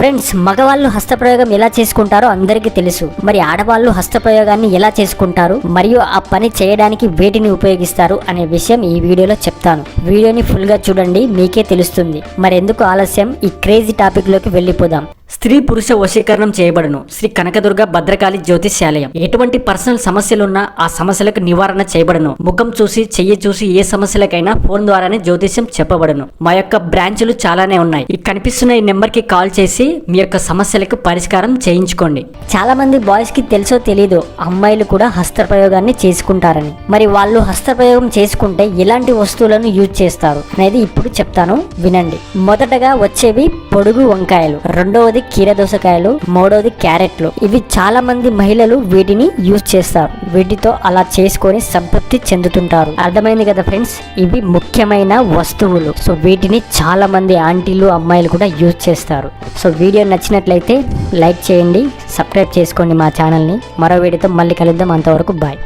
Friends, మగవాళ్ళు హస్తప్రయోగం ఎలా చేసుకుంటారో అందరికీ తెలుసు. మరి ఆడవాళ్ళు హస్తప్రయోగాన్ని ఎలా చేసుకుంటారు మరియు ఆ పని చేయడానికి వేటిని ఉపయోగిస్తారు అనే విషయం ఈ వీడియోలో చెప్తాను. వీడియోని ఫుల్ గా చూడండి, మీకే తెలుస్తుంది. మరెందుకు ఆలస్యం, ఈ క్రేజీ టాపిక్ లోకి వెళ్ళిపోదాం. స్త్రీ పురుష వశీకరణం చేయబడును. శ్రీ కనకదుర్గ భద్రకాళి జ్యోతిష్యాలయం. ఎటువంటి పర్సనల్ సమస్యలున్నా ఆ సమస్యలకు నివారణ చేయబడును. ముఖం చూసి, చెయ్యి చూసి ఏ సమస్యలకైనా ఫోన్ ద్వారానే జ్యోతిష్యం చెప్పబడును. మా యొక్క బ్రాంచులు చాలానే ఉన్నాయి. ఈ కనిపిస్తున్న ఈ నెంబర్ కి కాల్ చేసి మీ యొక్క సమస్యలకు పరిష్కారం చేయించుకోండి. చాలా మంది బాయ్స్ కి తెలుసో తెలీదు, అమ్మాయిలు కూడా హస్తప్రయోగాన్ని చేసుకుంటారని. మరి వాళ్ళు హస్తప్రయోగం చేసుకుంటే ఎలాంటి వస్తువులను యూజ్ చేస్తారు అనేది ఇప్పుడు చెప్తాను, వినండి. మొదటగా వచ్చేవి పొడుగు వంకాయలు, రెండవది కీరదోసకాయలు, మూడవది క్యారెట్లు. ఇవి చాలా మంది మహిళలు వీటిని యూజ్ చేస్తారు. వీటితో అలా చేసుకొని సంతృప్తి చెందుతుంటారు. అర్థమైంది కదా ఫ్రెండ్స్, ఇవి ముఖ్యమైన వస్తువులు. సో వీటిని చాలా మంది ఆంటీలు, అమ్మాయిలు కూడా యూజ్ చేస్తారు. సో వీడియో నచ్చినట్లయితే లైక్ చేయండి, సబ్స్క్రైబ్ చేసుకోండి మా ఛానల్ని. మరో వీడియోతో మళ్ళీ కలుద్దాం. అంతవరకు బాయ్.